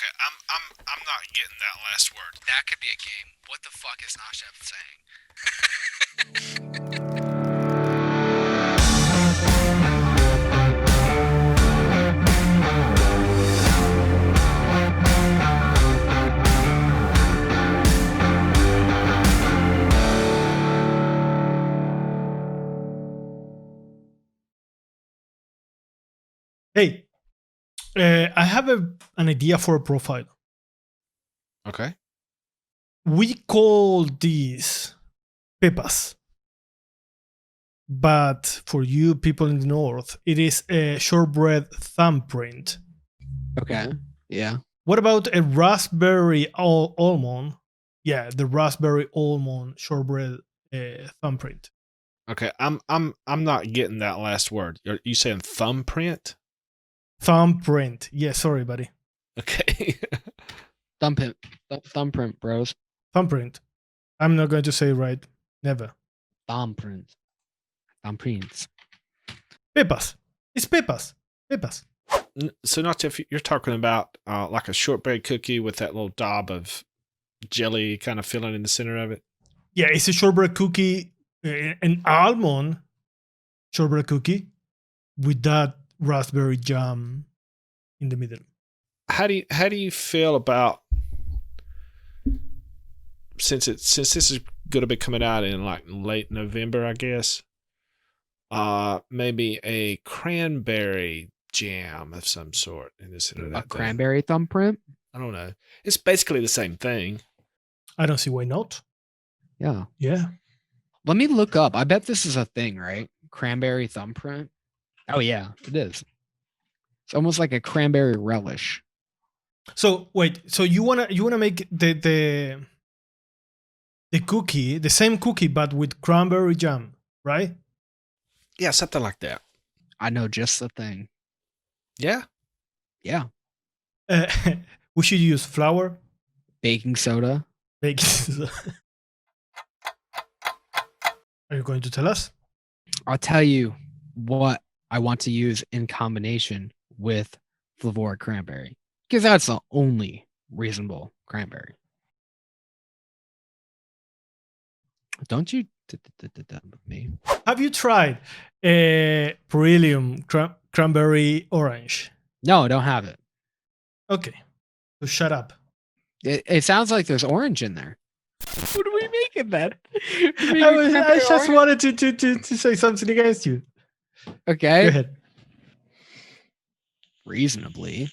Okay, I'm not getting that last word. That could be a game. What the fuck is Nashef saying? Hey, I have an idea for a profile. Okay. We call these pepas, but for you people in the north, it is a shortbread thumbprint. Okay. Yeah. What about a raspberry almond? Yeah, the raspberry almond shortbread thumbprint. Okay, I'm not getting that last word. You saying thumbprint? Thumbprint. Yeah, sorry, buddy. Okay. Thumbprint. Thumbprint, bros. Thumbprint. I'm not going to say it right. Never. Thumbprint. Thumbprints. Pepas. It's pepas. Pepas. So not if you're talking about like a shortbread cookie with that little daub of jelly kind of filling in the center of it. Yeah, it's a shortbread cookie, an almond shortbread cookie with that raspberry jam in the middle. How do you feel about since this is going to be coming out in like late November, I guess? Maybe a cranberry jam of some sort in this or that. A cranberry thumbprint? I don't know. It's basically the same thing. I don't see why not. Yeah. Yeah. Let me look up. I bet this is a thing, right? Cranberry thumbprint. Oh yeah, it is. It's almost like a cranberry relish. So wait, so you wanna make the cookie, the same cookie but with cranberry jam, right? Yeah, something like that. I know just the thing. Yeah. Yeah. We should use flour, Baking soda. baking soda. Are you going to tell us? I'll tell you what I want to use in combination with Flavorah Cranberry, because that's the only reasonable cranberry. Don't you with me? Have you tried a Brillium cranberry orange? No, I don't have it. Okay, so shut up. It sounds like there's orange in there. What are we making then? I just wanted to say something against you. Okay. Go ahead. Reasonably,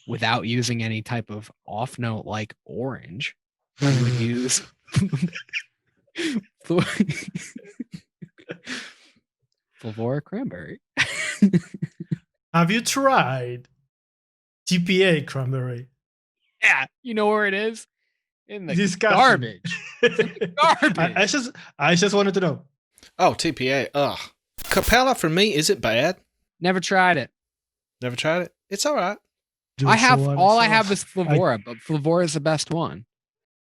without using any type of off note like orange, we would use Flavorah Cranberry. Have you tried TPA cranberry? Yeah, you know where it is? In the Disgusting. garbage. Garbage. I just wanted to know. Oh, TPA. Ugh. Capella for me, is it bad? Never tried it. Never tried it. It's all right. I have is Flavorah, but Flavorah is the best one.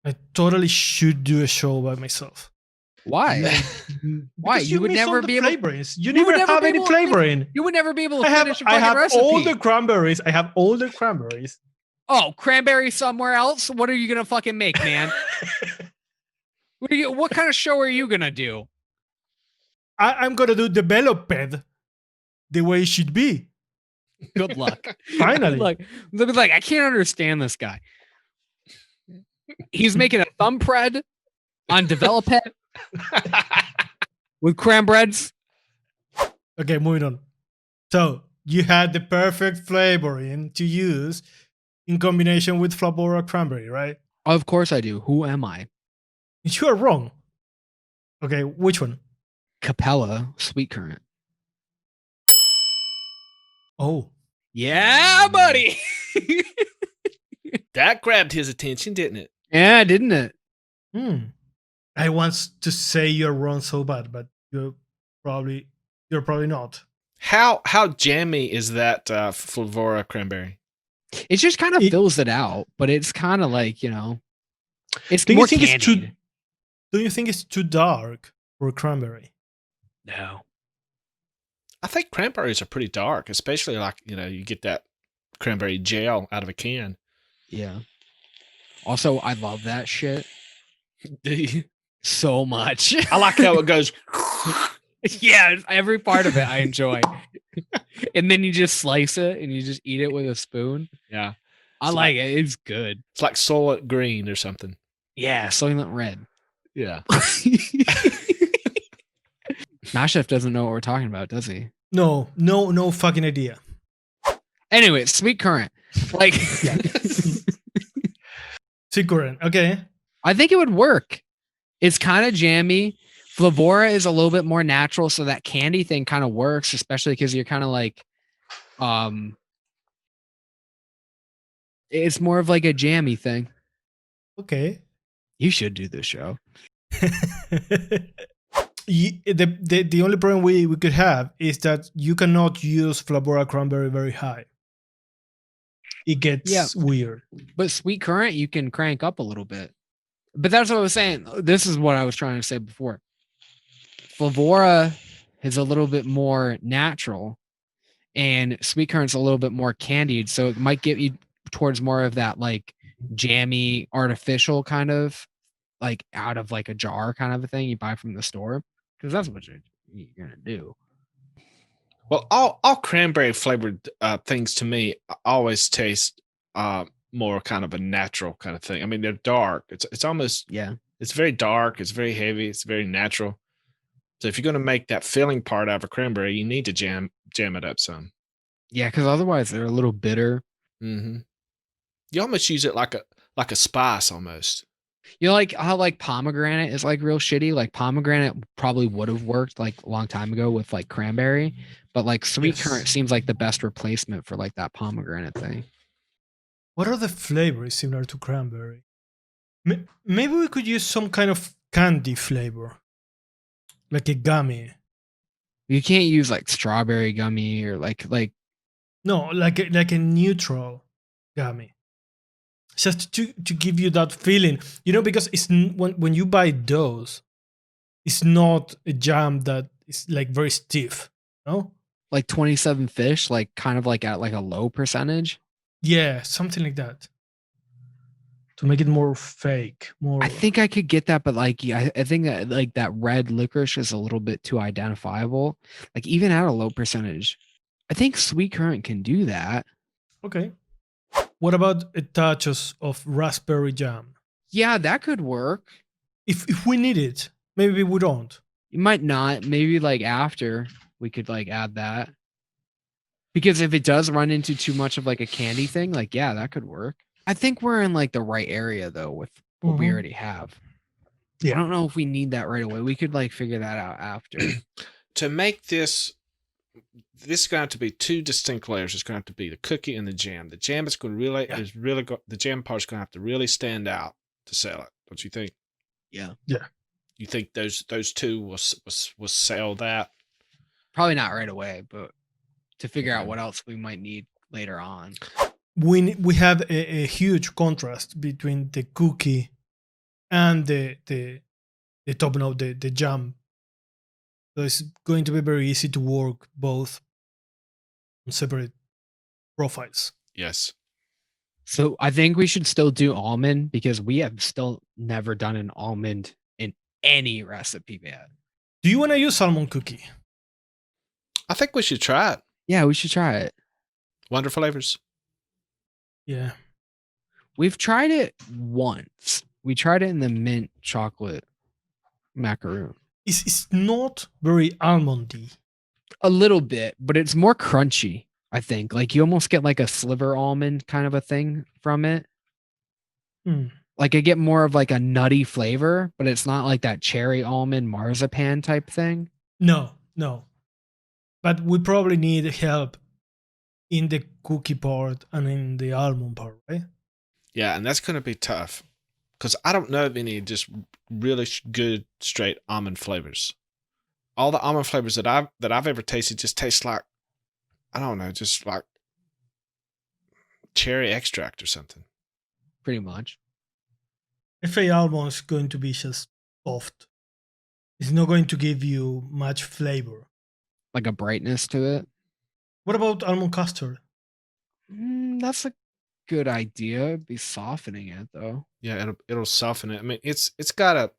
I totally should do a show by myself. Why? Why? You would never be able. Flavorings. You never have any flavoring. You would never be able to finish a I fucking have recipe. all the cranberries. I have all the cranberries. Oh, cranberry somewhere else? What are you gonna fucking make, man? What kind of show are you gonna do? I'm gonna do developed the way it should be. Good luck. Finally. They'll be like, I can't understand this guy. He's making a thumbprint on develop it with cranberries. Okay, moving on. So you had the perfect flavoring to use in combination with Flavorah Cranberry, right? Of course I do. Who am I? You are wrong. Okay, which one? Capella sweet currant. Oh. Yeah, buddy. That grabbed his attention, didn't it? Yeah, didn't it? I want to say you're wrong so bad, but you're probably not. How jammy is that Flavorah Cranberry? It just kind of fills it out, but it's kind of like, it's do more you think candied. it's too? Do you think it's too dark for cranberry? No. I think cranberries are pretty dark, especially like you get that cranberry gel out of a can. Yeah. Also, I love that shit Do you? so much. I like how it goes. Yeah, every part of it I enjoy. And then you just slice it and you just eat it with a spoon. Yeah. I like it. It's good. It's like Soylent Green or something. Yeah, Soylent Red. Yeah. Mash Chef doesn't know what we're talking about, does he? No fucking idea. Anyway, sweet currant. Like, Currant. Okay. I think it would work. It's kind of jammy. Flavorah is a little bit more natural, so that candy thing kind of works, especially because you're kind of like, it's more of like a jammy thing. Okay. You should do this show. The only problem we could have is that you cannot use Flavorah Cranberry very high. It gets weird. But sweet currant, you can crank up a little bit. But that's what I was saying. This is what I was trying to say before. Flavorah is a little bit more natural, and sweet currant's a little bit more candied. So it might get you towards more of that like jammy, artificial kind of like out of like a jar kind of a thing you buy from the store, because that's what you're gonna do. Well, all cranberry flavored things to me always taste more kind of a natural kind of thing. I mean, they're dark. It's almost It's very dark. It's very heavy. It's very natural. So if you're going to make that filling part out of a cranberry, you need to jam it up some. Yeah, because otherwise they're a little bitter. Mm-hmm. You almost use it like a spice almost. You know, like how like pomegranate is like real shitty. Like pomegranate probably would have worked like a long time ago with like cranberry, but like sweet currant seems like the best replacement for like that pomegranate thing. What are the flavors similar to cranberry? Maybe we could use some kind of candy flavor, like a gummy. You can't use like strawberry gummy or like no, like a neutral gummy. Just to give you that feeling, because it's when you buy those, it's not a jam that is like very stiff, no? Like 27 fish, like kind of like at like a low percentage. Yeah, something like that. To make it more fake, more. I think I could get that, but like, yeah, I think that like that red licorice is a little bit too identifiable. Like even at a low percentage, I think sweet currant can do that. Okay. What about a touch of raspberry jam? Yeah, that could work. If we need it, maybe we don't. You might not. Maybe like after we could like add that. Because if it does run into too much of like a candy thing, like, yeah, that could work. I think we're in like the right area though with what we already have. Yeah. I don't know if we need that right away. We could like figure that out after. To make this is going to have to be two distinct layers. It's going to have to be the cookie and the jam. The jam is going to the jam part is going to have to really stand out to sell it. Don't you think? Yeah. Yeah. You think those two will sell that? Probably not right away, but to figure out what else we might need later on. We have a huge contrast between the cookie and the top note, the jam. So it's going to be very easy to work both on separate profiles. Yes. So I think we should still do almond because we have still never done an almond in any recipe yet. Do you want to use almond cookie? I think we should try it. Yeah, we should try it. Wonder Flavours. Yeah. We've tried it once. We tried it in the mint chocolate macaroon. It's not very almondy. A little bit, but it's more crunchy, I think. Like you almost get like a sliver almond kind of a thing from it. Like I get more of like a nutty flavor, but it's not like that cherry almond marzipan type thing. No. But we probably need help in the cookie part and in the almond part, right? Yeah, and that's going to be tough because I don't know of any just really good straight almond flavors. All the almond flavors that I've ever tasted just taste like, I don't know, just like cherry extract or something. Pretty much. FA almond is going to be just soft. It's not going to give you much flavor. Like a brightness to it. What about almond custard? That's good idea. Be softening it though. Yeah, it'll soften it. I mean, it's got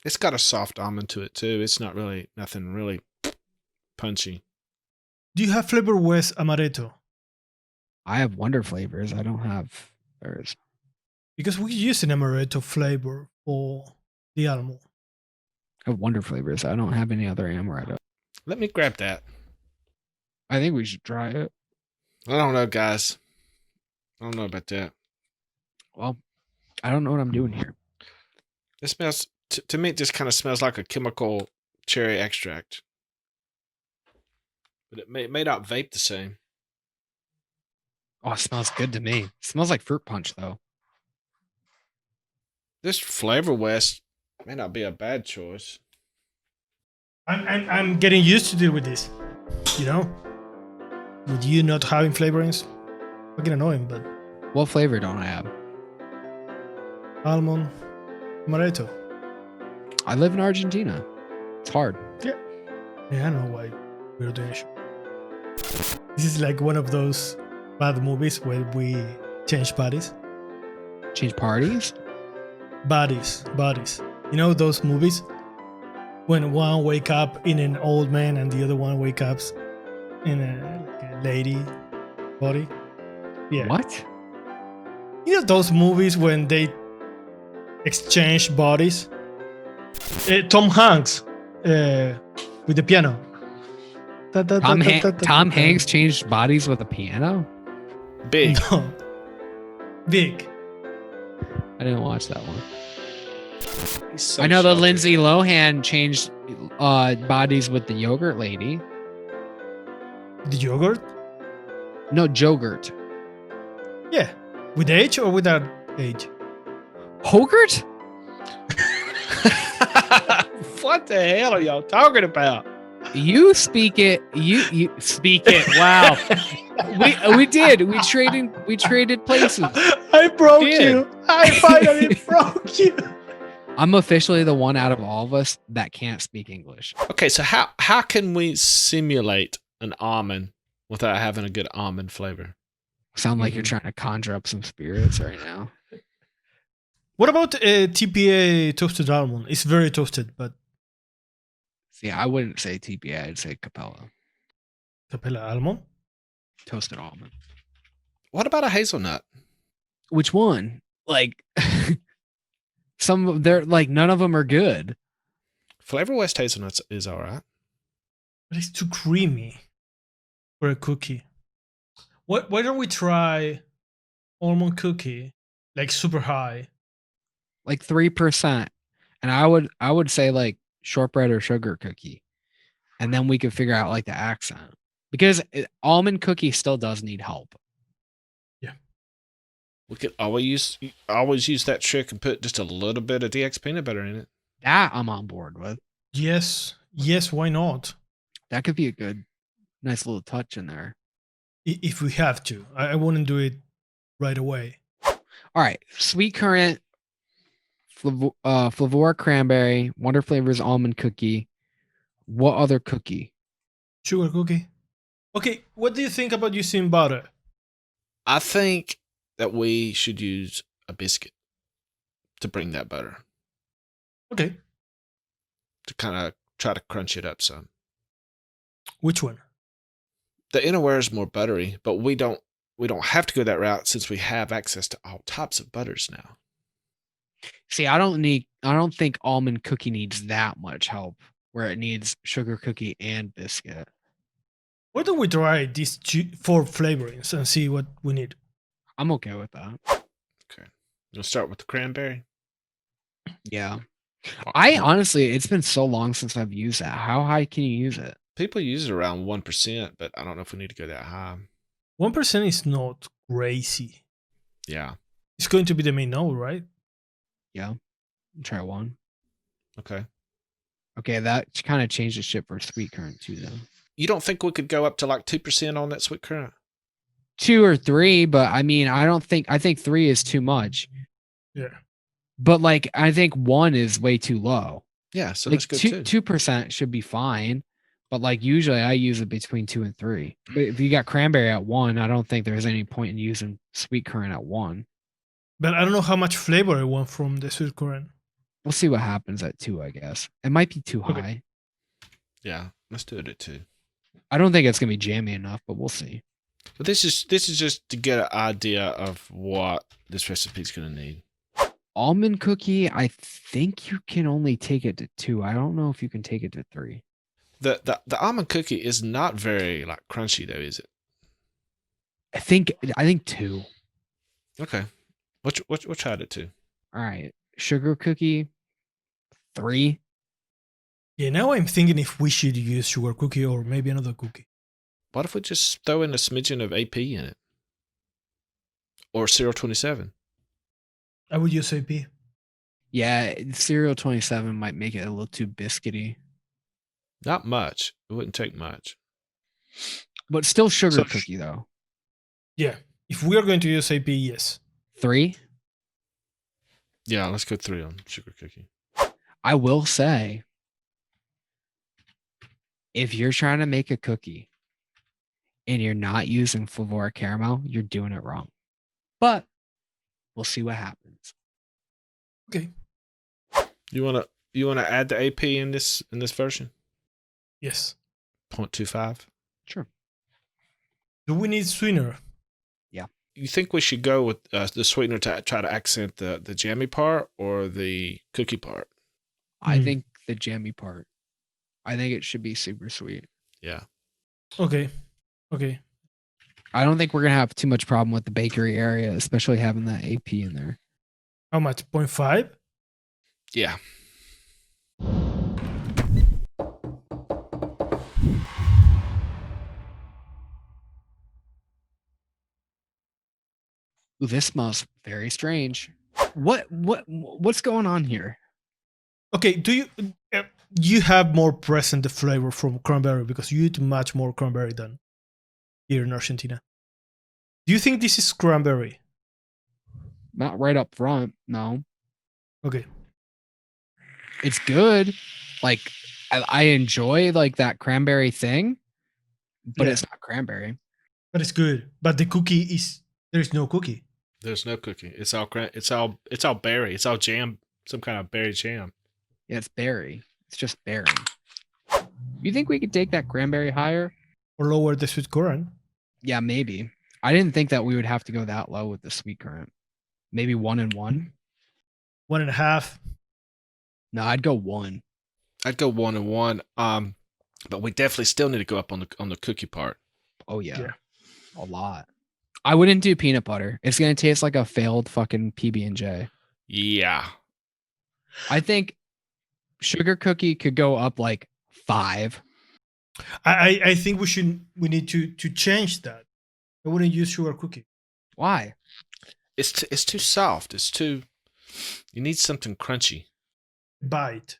a soft almond to it too. It's not really nothing really punchy. Do you have Flavor West Amaretto? I have Wonder Flavors. I don't have theirs. Because we use an amaretto flavor for the Almond. I have Wonder Flavors. I don't have any other amaretto. Let me grab that. I think we should try it. I don't know, guys. I don't know about that. Well, I don't know what I'm doing here. It smells to me. It just kind of smells like a chemical cherry extract, but it may not vape the same. Oh, it smells good to me. It smells like fruit punch though. This Flavor West may not be a bad choice. I'm getting used to deal with this. You know, with you not having flavorings, fucking annoying. But What flavor don't I have? Almond, amaretto. I live in Argentina. It's hard. Yeah, I don't know why we're doing it. This is like one of those bad movies where we change bodies. Change parties? Bodies. You know those movies when one wake up in an old man and the other one wake up in a lady body. Yeah. What? You know those movies when they exchange bodies. Tom Hanks with the piano. Tom Hanks changed bodies with a piano? Big. No. Big. I didn't watch that one. He's so I know that sheltered. Lindsay Lohan changed bodies with the yogurt lady. The yogurt? No, Jogurt. Yeah. With age or without age? Hogurt? What the hell are y'all talking about? You speak it. You speak it. Wow. we did. We traded places. I broke Did. you. I finally broke you. I'm officially the one out of all of us that can't speak English. Okay, so how can we simulate an almond without having a good almond flavor? Sound like you're trying to conjure up some spirits right now. What about TPA toasted almond? It's very toasted, but See, I wouldn't say TPA. I'd say Capella. Capella almond? Toasted almond. What about a hazelnut? Which one? Like, they're like, none of them are good. Flavor West hazelnuts is all right. But it's too creamy for a cookie. Why don't we try almond cookie, like super high? Like 3%. And I would say like shortbread or sugar cookie. And then we could figure out like the accent. Because almond cookie still does need help. Yeah. We could always use that trick and put just a little bit of DX peanut butter in it. That I'm on board with. Yes, why not? That could be a good, nice little touch in there. If we have to. I wouldn't do it right away. All right. Sweet currant, Flavorah Cranberry, Wonder Flavors almond cookie. What other cookie? Sugar cookie. Okay, what do you think about using butter? I think that we should use a biscuit to bring that butter, Okay. to kind of try to crunch it up some. Which one? The innerware is more buttery, but we don't have to go that route since we have access to all types of butters now. See, I don't think almond cookie needs that much help where it needs sugar cookie and biscuit. Why don't we try these 4 flavorings and see what we need? I'm okay with that. Okay. We'll start with the cranberry. Yeah. I honestly, it's been so long since I've used that. How high can you use it? People use it around 1%, but I don't know if we need to go that high. 1% is not crazy. Yeah. It's going to be the main note, right? Yeah. Try one. Okay. Okay, that kind of changed the ship for sweet currant too, though. You don't think we could go up to like 2% on that sweet currant? 2 or 3, but I mean, I think 3 is too much. Yeah. But like, I think 1 is way too low. Yeah, so Like that's good too. 2% should be fine. But like usually I use it between 2 and 3. But if you got cranberry at 1, I don't think there's any point in using sweet currant at 1. But I don't know how much flavor I want from the sweet currant. We'll see what happens at 2, I guess. It might be too high. Okay. Yeah, let's do it at 2. I don't think it's gonna be jammy enough, but we'll see. But this is just to get an idea of what this recipe is going to need. Almond cookie, I think you can only take it to 2. I don't know if you can take it to 3. The almond cookie is not very like crunchy though, is it? I think 2. Okay. We'll try it at 2. All right. Sugar cookie, 3. Yeah, now I'm thinking if we should use sugar cookie or maybe another cookie. What if we just throw in a smidgen of AP in it? Or Cereal 27? I would use AP. Yeah, Cereal 27 might make it a little too biscuity. Not much. It wouldn't take much. But still sugar cookie though. Yeah. If we are going to use AP, yes. 3? Yeah, let's go 3 on sugar cookie. I will say, if you're trying to make a cookie and you're not using Flavorah Caramel, you're doing it wrong. But we'll see what happens. Okay. You wanna add the AP in this version? Yes. 0.25. Sure. Do we need sweetener? You think we should go with the sweetener to try to accent the jammy part or the cookie part? I think the jammy part. I think it should be super sweet. Yeah. Okay. I don't think we're going to have too much problem with the bakery area, especially having that AP in there. How much? 0.5? Yeah. Ooh, this smells very strange. What's going on here? Okay, do you have more present the flavor from cranberry because you eat much more cranberry than here in Argentina. Do you think this is cranberry? Not right up front, no. Okay. It's good. Like I enjoy like that cranberry thing, but it's not cranberry. But it's good. But the cookie is there's no cookie. There's no cookie. It's all berry. It's all jam, some kind of berry jam. Yeah, it's berry. It's just berry. You think we could take that cranberry higher? Or lower the sweet currant? Yeah, maybe. I didn't think that we would have to go that low with the sweet currant. Maybe 1 and 1. 1.5. No, I'd go 1. I'd go 1 and 1. But we definitely still need to go up on the cookie part. Oh yeah. A lot. I wouldn't do peanut butter. It's gonna taste like a failed fucking PB&J. Yeah. I think sugar cookie could go up like 5. I think we need to change that. I wouldn't use sugar cookie. Why? It's too soft. You need something crunchy. Bite.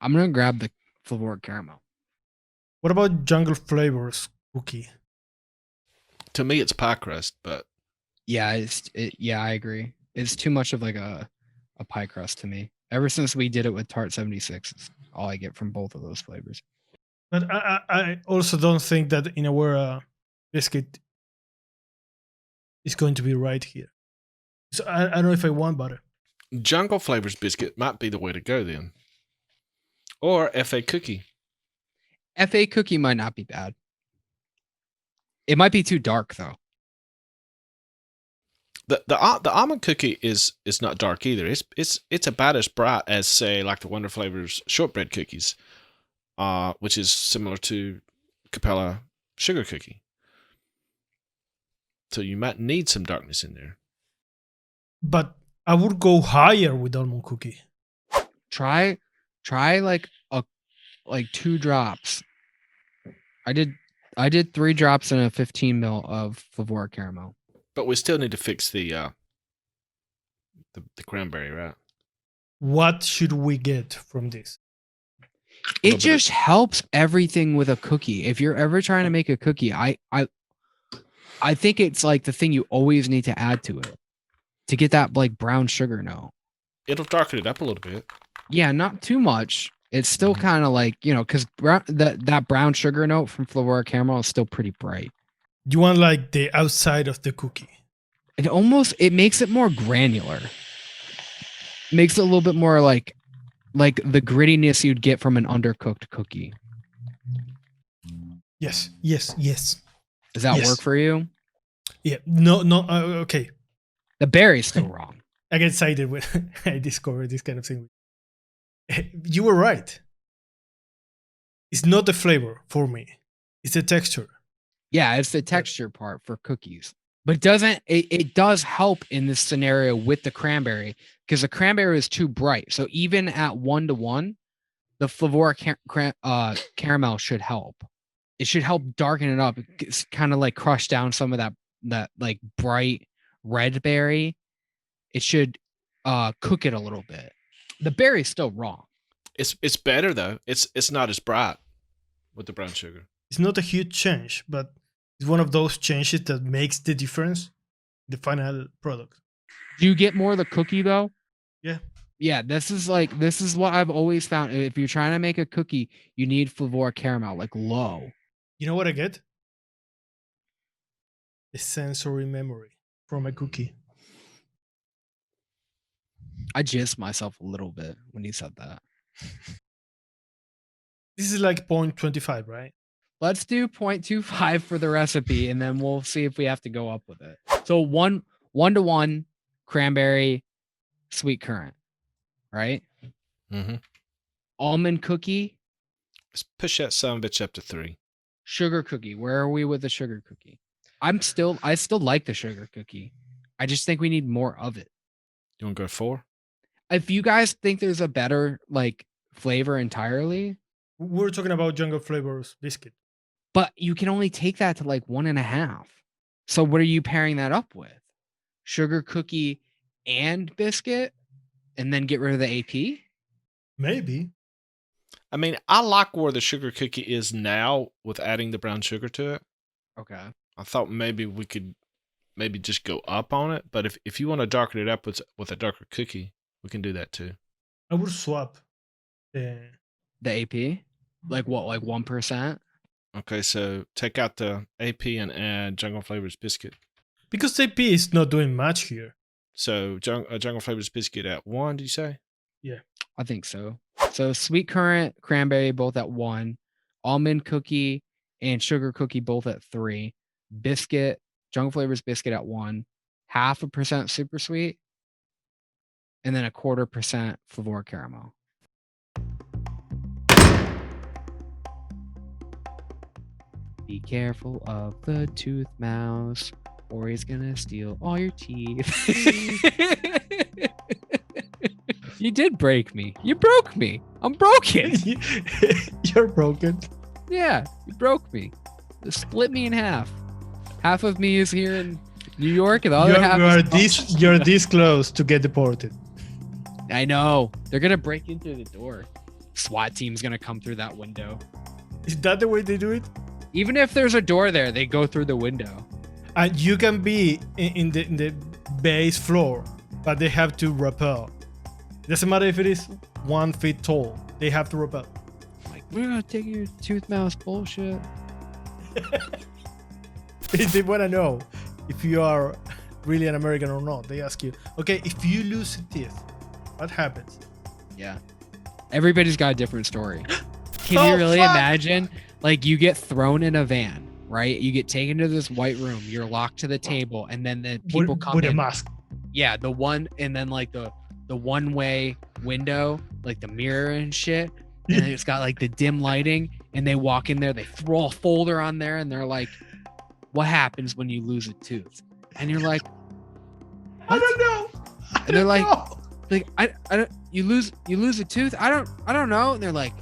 I'm gonna grab the Flavorah Caramel. What about Jungle Flavors cookie? To me, it's pie crust, but Yeah, I agree. It's too much of like a pie crust to me. Ever since we did it with Tart 76, it's all I get from both of those flavors. But I also don't think that in our biscuit is going to be right here. So I don't know if I want butter. Jungle Flavors biscuit might be the way to go then. Or FA cookie. FA cookie might not be bad. It might be too dark though. The almond cookie is not dark either. It's about as bright as say like the Wonder Flavors shortbread cookies, which is similar to Capella sugar cookie. So you might need some darkness in there. But I would go higher with almond cookie. Try like 2 drops. I did 3 drops in a 15 ml of Flavorah Caramel. But we still need to fix the cranberry, right? What should we get from this? It just helps everything with a cookie. If you're ever trying to make a cookie, I think it's like the thing you always need to add to it to get that like brown sugar note. It'll darken it up a little bit. Yeah, not too much. It's still kind of like, because that brown sugar note from Flavorah Caramel is still pretty bright. You want like the outside of the cookie. It makes it more granular. Makes it a little bit more like the grittiness you'd get from an undercooked cookie. Yes. Does that work for you? Yeah. No. Okay. The berry's still wrong. I get excited when I discover this kind of thing. You were right. It's not the flavor for me. It's the texture. Yeah, it's the texture part for cookies. But it does help in this scenario with the cranberry because the cranberry is too bright. So even at 1-to-1, the Flavorah caramel should help. It should help darken it up. It's kind of like crush down some of that like bright red berry. It should cook it a little bit. The berry's still wrong. It's better though. It's not as bright with the brown sugar. It's not a huge change, but it's one of those changes that makes the difference in the final product. Do you get more of the cookie though? Yeah. Yeah, this is what I've always found. If you're trying to make a cookie, you need Flavorah Caramel, like low. You know what I get? The sensory memory from a cookie. I jizzed myself a little bit when you said that. This is like 0.25, right? Let's do 0.25 for the recipe, and then we'll see if we have to go up with it. So 1-to-1 cranberry, sweet currant, right? Mm-hmm. Almond cookie. Let's push that son of a bitch up to 3. Sugar cookie. Where are we with the sugar cookie? I still like the sugar cookie. I just think we need more of it. You want to go 4? If you guys think there's a better like flavor entirely, we're talking about Jungle Flavors biscuit. But you can only take that to like 1.5. So what are you pairing that up with? Sugar cookie and biscuit, and then get rid of the AP? Maybe. I mean, I like where the sugar cookie is now with adding the brown sugar to it. Okay. I thought maybe we could just go up on it, but if you want to darken it up with a darker cookie, we can do that too. I would swap the AP? Like what? Like 1%? Okay, so take out the AP and add Jungle Flavors biscuit. Because the AP is not doing much here. So Jungle Flavors biscuit at 1, did you say? Yeah. I think so. So sweet currant, cranberry both at 1, almond cookie and sugar cookie both at 3, biscuit, Jungle Flavors biscuit at 1, 0.5% super sweet, and then 0.25% Flavorah Caramel. Be careful of the tooth mouse, or he's gonna steal all your teeth. You did break me. You broke me. I'm broken. You're broken. Yeah, you broke me. You split me in half. Half of me is here in New York, and the other half you're this close to get deported. I know. They're gonna break in through the door. SWAT team's gonna come through that window. Is that the way they do it? Even if there's a door there, they go through the window. And you can be in the base floor, but they have to rappel. Doesn't matter if it is 1 feet tall. They have to rappel. Like, we're gonna take your tooth mouse bullshit. They want to know if you are really an American or not. They ask you, okay, if you lose a teeth, what happens? Yeah. Everybody's got a different story. Can you really imagine? Like, you get thrown in a van, right? You get taken to this white room. You're locked to the table, and then the people come with in. a mask. Yeah, the one, and then like the one-way window, like the mirror and shit. And it's got like the dim lighting, and they walk in there. They throw a folder on there, and they're like, "What happens when you lose a tooth?" And you're like, what? I don't know. And they're like, I don't. You lose a tooth. I don't know. And they're like,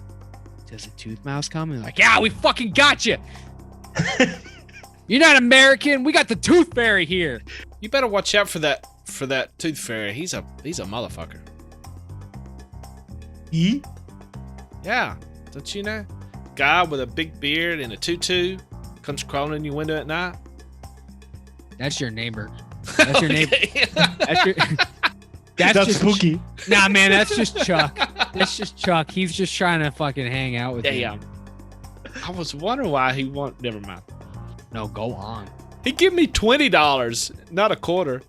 does a tooth mouse come? And they're like, yeah, we fucking got you. You're not American. We got the tooth fairy here. You better watch out for that tooth fairy. He's a motherfucker. He? Yeah. Don't you know? Guy with a big beard and a tutu comes crawling in your window at night. That's your neighbor. That's your neighbor. That's That's spooky. Nah, man, that's just Chuck. That's just Chuck. He's just trying to fucking hang out with you. Damn. I was wondering why he want. Never mind. No, go on. He give me $20, not a quarter.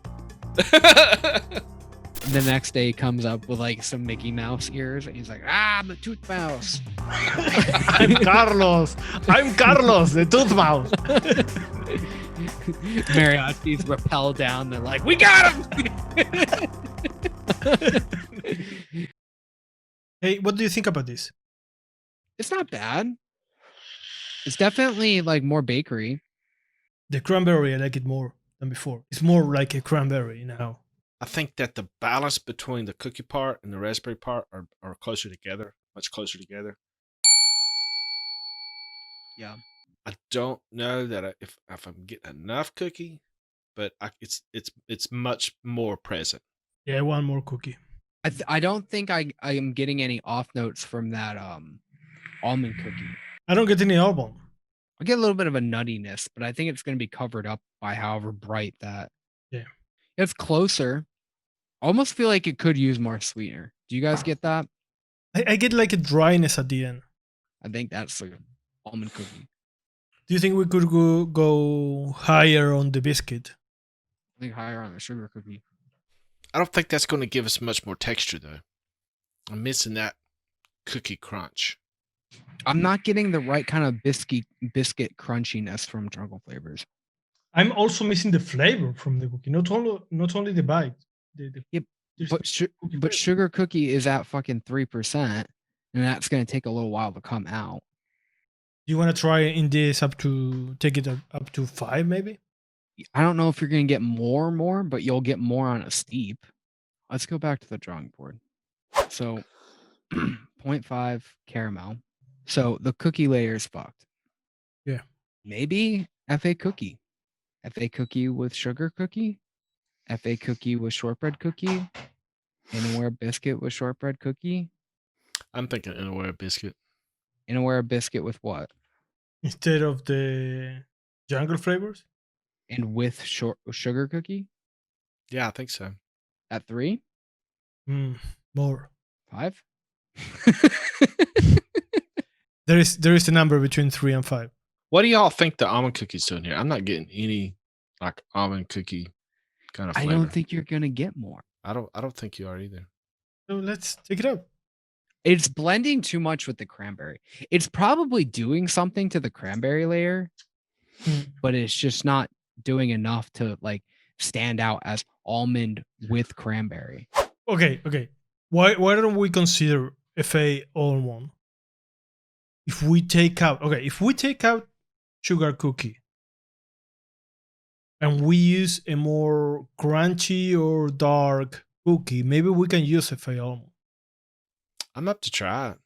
The next day he comes up with like some Mickey Mouse ears and he's like, I'm the tooth mouse. I'm Carlos, the tooth mouse. Mariachis rappel down. They're like, we got him. Hey, what do you think about this? It's not bad. It's definitely like more bakery. The cranberry, I like it more than before. It's more like a cranberry now. I think that the balance between the cookie part and the raspberry part are closer together, much closer together. Yeah. I don't know that if I'm getting enough cookie, but it's much more present. Yeah, I want more cookie. I don't think I am getting any off notes from that almond cookie. I don't get any almond. I get a little bit of a nuttiness, but I think it's going to be covered up by however bright that. Yeah. It's closer. I almost feel like it could use more sweetener. Do you guys get that? I get like a dryness at the end. I think that's the almond cookie. Do you think we could go higher on the biscuit? I think higher on the sugar cookie. I don't think that's going to give us much more texture, though. I'm missing that cookie crunch. I'm not getting the right kind of biscuit crunchiness from Jungle Flavors. I'm also missing the flavor from the cookie. Not only the bite. But sugar cookie is at fucking 3%, and that's going to take a little while to come out. Do you want to try in this take it up to 5 maybe? I don't know if you're going to get more, but you'll get more on a steep. Let's go back to the drawing board. So 0.5 caramel. So the cookie layer is fucked. Yeah. Maybe FA cookie. FA cookie with sugar cookie. FA cookie with shortbread cookie. Inaware biscuit with shortbread cookie. I'm thinking Inaware biscuit. Inaware biscuit with what? Instead of the jungle flavors? And with sugar cookie? Yeah, I think so. At 3? More. 5? There is a number between 3 and 5. What do y'all think the almond cookie's doing here? I'm not getting any like almond cookie kind of flavor. I don't think you're gonna get more. I don't think you are either. So let's take it up. It's blending too much with the cranberry. It's probably doing something to the cranberry layer, but it's just not doing enough to like stand out as almond with cranberry. Okay. Why don't we consider FA almond? If we take out sugar cookie and we use a more crunchy or dark cookie, maybe we can use FA almond. I'm up to try it.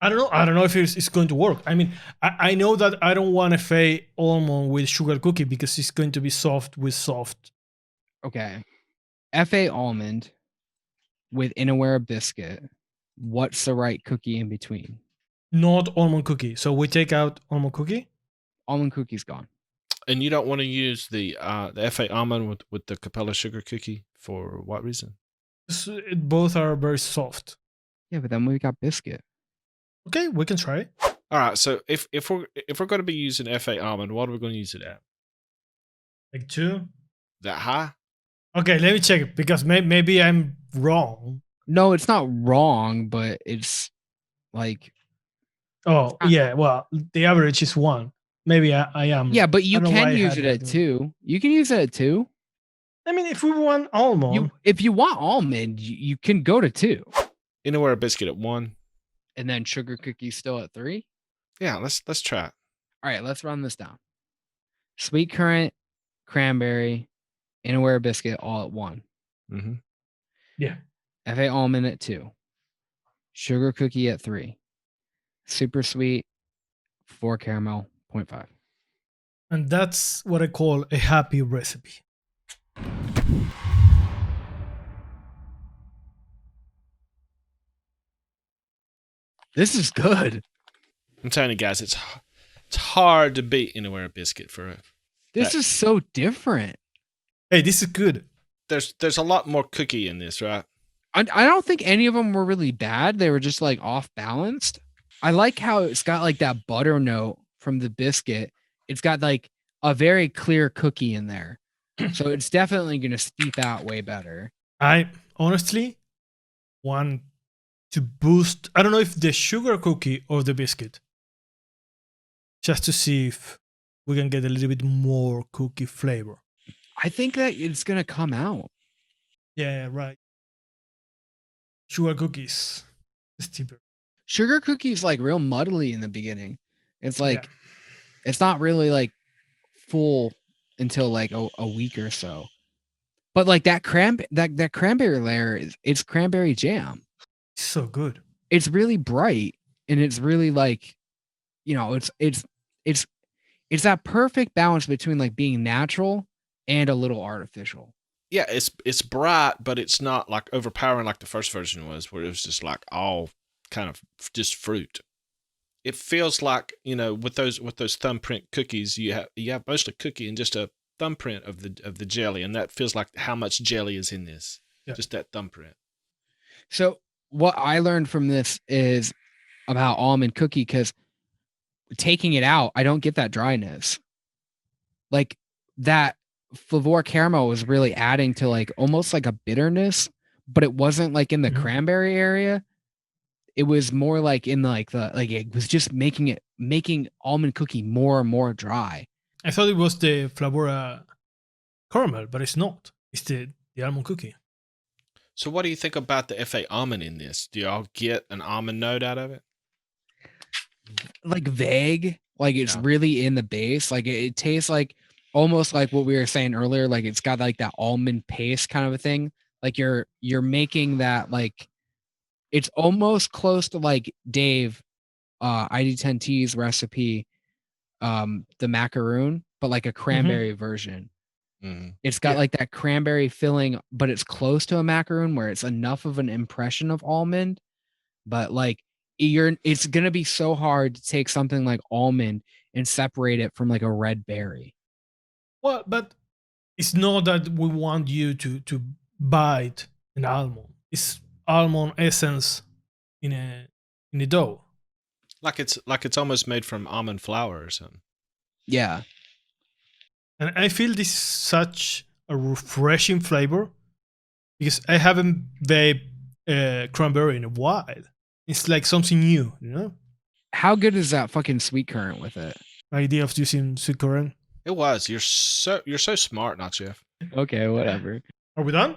I don't know if it's going to work. I mean, I know that I don't want FA almond with sugar cookie because it's going to be soft with soft. Okay. FA almond with Inaware biscuit. What's the right cookie in between? Not almond cookie. So we take out almond cookie? Almond cookie's gone. And you don't want to use the FA almond with the Capella sugar cookie for what reason? Both are very soft. Yeah, but then we got biscuit. Okay, we can try it. All right. So if we're going to be using FA almond, what are we going to use it at? Like 2? That high? Okay, let me check it because maybe I'm wrong. No, it's not wrong, but it's like. Oh, yeah. Well, the average is 1. Maybe I am. Yeah, but you can use it at 2. You can use it at 2. I mean, if we want almond. If you want almond, you can go to 2. Inaware biscuit at 1. And then sugar cookie still at 3? Yeah, let's try it. All right, let's run this down. Sweet currant, cranberry, Inaware biscuit all at 1. Mm-hmm. Yeah. FA almond at 2. Sugar cookie at 3. Super sweet, 4 caramel, 0.5. And that's what I call a happy recipe. This is good. I'm telling you guys, it's hard to beat Inaware biscuit for it. This is so different. Hey, this is good. There's a lot more cookie in this, right? I don't think any of them were really bad. They were just like off balanced. I like how it's got like that butter note from the biscuit. It's got like a very clear cookie in there. So it's definitely going to steep out way better. I honestly want to boost, I don't know if the sugar cookie or the biscuit, just to see if we can get a little bit more cookie flavor. I think that it's going to come out. Yeah, right. Sugar cookies. It's cheaper. Sugar cookies like real muddly in the beginning. It's like, it's not really like full until like a week or so. But like that cranberry layer it's cranberry jam. It's so good. It's really bright and it's really like, you know, it's that perfect balance between like being natural and a little artificial. Yeah, it's bright, but it's not like overpowering like the first version was, where it was just like all kind of just fruit. It feels like, you know, with those thumbprint cookies, you have mostly cookie and just a thumbprint of the jelly, and that feels like how much jelly is in this. Yeah. Just that thumbprint. So what I learned from this is about almond cookie, because taking it out, I don't get that dryness. Like that Flavorah Caramel was really adding to like almost like a bitterness, but it wasn't like in the cranberry area. It was more like in it was just making almond cookie more and more dry. I thought it was the Flavorah Caramel, but it's not. It's the almond cookie. So what do you think about the FA almond in this? Do y'all get an almond note out of it? Like vague, like it's really in the base. Like it tastes like almost like what we were saying earlier. Like it's got like that almond paste kind of a thing. Like you're making that, like it's almost close to like Dave ID10T's recipe, the macaroon, but like a cranberry version. It's got like that cranberry filling, but it's close to a macaroon where it's enough of an impression of almond, but like it's gonna be so hard to take something like almond and separate it from like a red berry. Well, but it's not that we want you to bite an almond. It's almond essence in a dough. Like it's almost made from almond flour or something. Yeah. And I feel this is such a refreshing flavor because I haven't vaped cranberry in a while. It's like something new, you know? How good is that fucking sweet currant with it? Idea of using sweet currant? It was. You're so smart, not Jeff. Okay, whatever. Are we done?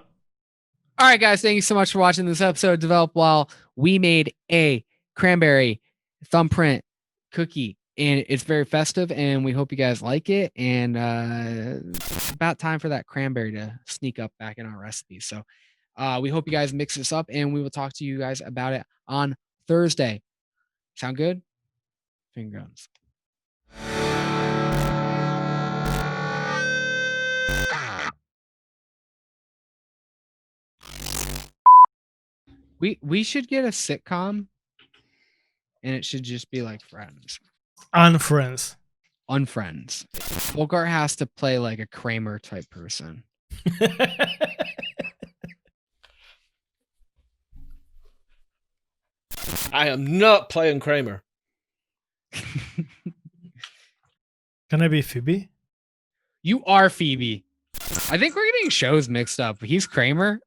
All right, guys. Thank you so much for watching this episode developed while we made a cranberry thumbprint cookie. And it's very festive, and we hope you guys like it. And it's about time for that cranberry to sneak up back in our recipe. So we hope you guys mix this up, and we will talk to you guys about it on Thursday. Sound good? Finger guns. We should get a sitcom, and it should just be like Friends. Unfriends. Unfriends. Bogart has to play like a Kramer type person. I am not playing Kramer. Can I be Phoebe? You are Phoebe. I think we're getting shows mixed up. He's Kramer,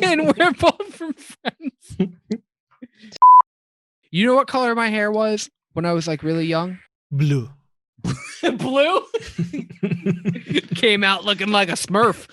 and we're both from Friends. You know what color my hair was when I was like really young? Blue. Blue? Came out looking like a Smurf.